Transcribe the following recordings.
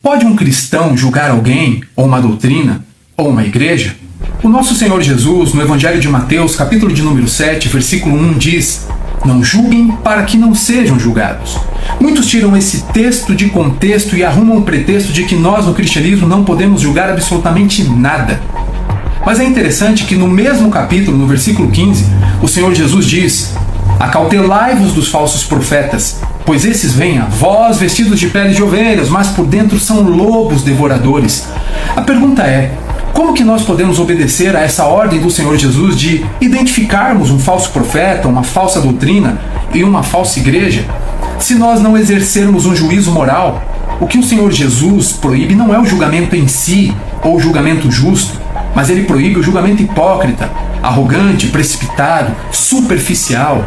Pode um cristão julgar alguém, ou uma doutrina, ou uma igreja? O nosso Senhor Jesus, no Evangelho de Mateus, capítulo de número 7, versículo 1, diz: "Não julguem para que não sejam julgados." Muitos tiram esse texto de contexto e arrumam o pretexto de que nós, no cristianismo, não podemos julgar absolutamente nada. Mas é interessante que no mesmo capítulo, no versículo 15, o Senhor Jesus diz: "Acautelai-vos dos falsos profetas, pois esses vêm a vós vestidos de peles de ovelhas, mas por dentro são lobos devoradores." A pergunta é: como que nós podemos obedecer a essa ordem do Senhor Jesus de identificarmos um falso profeta, uma falsa doutrina e uma falsa igreja, se nós não exercermos um juízo moral? O que o Senhor Jesus proíbe não é o julgamento em si, ou o julgamento justo, mas ele proíbe o julgamento hipócrita, arrogante, precipitado, superficial.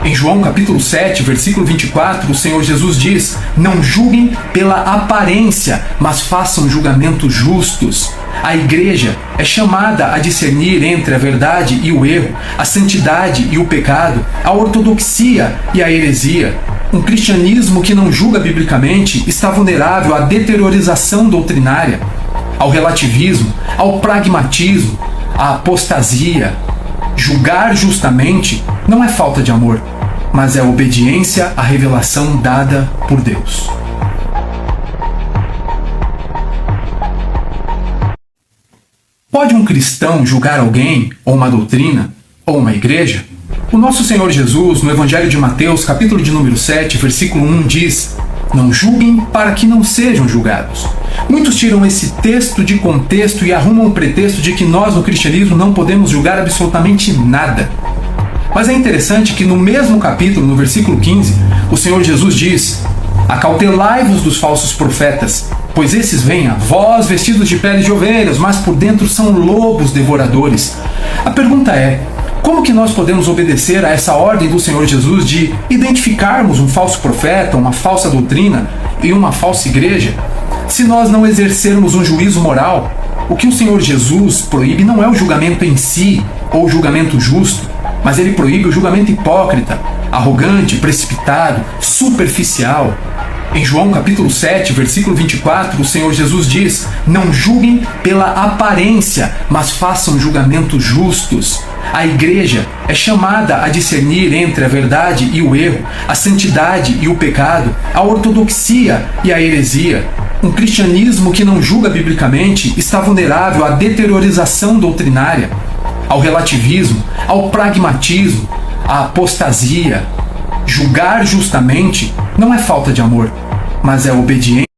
Em João capítulo 7, versículo 24, o Senhor Jesus diz: "Não julguem pela aparência, mas façam julgamentos justos." A igreja é chamada a discernir entre a verdade e o erro, a santidade e o pecado, a ortodoxia e a heresia. Um cristianismo que não julga biblicamente está vulnerável à deteriorização doutrinária, ao relativismo, ao pragmatismo, à apostasia. Julgar justamente não é falta de amor, mas é obediência à revelação dada por Deus. Pode um cristão julgar alguém, ou uma doutrina, ou uma igreja? O nosso Senhor Jesus, no Evangelho de Mateus, capítulo de número 7, versículo 1, diz: "Não julguem para que não sejam julgados." Muitos tiram esse texto de contexto e arrumam o pretexto de que nós, no cristianismo, não podemos julgar absolutamente nada. Mas é interessante que no mesmo capítulo, no versículo 15, o Senhor Jesus diz: "Acautelai-vos dos falsos profetas, pois esses vêm a vós vestidos de peles de ovelhas, mas por dentro são lobos devoradores." A pergunta é: como que nós podemos obedecer a essa ordem do Senhor Jesus de identificarmos um falso profeta, uma falsa doutrina e uma falsa igreja, se nós não exercermos um juízo moral? O que o Senhor Jesus proíbe não é o julgamento em si, ou o julgamento justo, mas ele proíbe o julgamento hipócrita, arrogante, precipitado, superficial. Em João capítulo 7, versículo 24, o Senhor Jesus diz: "Não julguem pela aparência, mas façam julgamentos justos." A igreja é chamada a discernir entre a verdade e o erro, a santidade e o pecado, a ortodoxia e a heresia. Um cristianismo que não julga biblicamente está vulnerável à deteriorização doutrinária, ao relativismo, ao pragmatismo, à apostasia. Julgar justamente não é falta de amor, mas é obediência.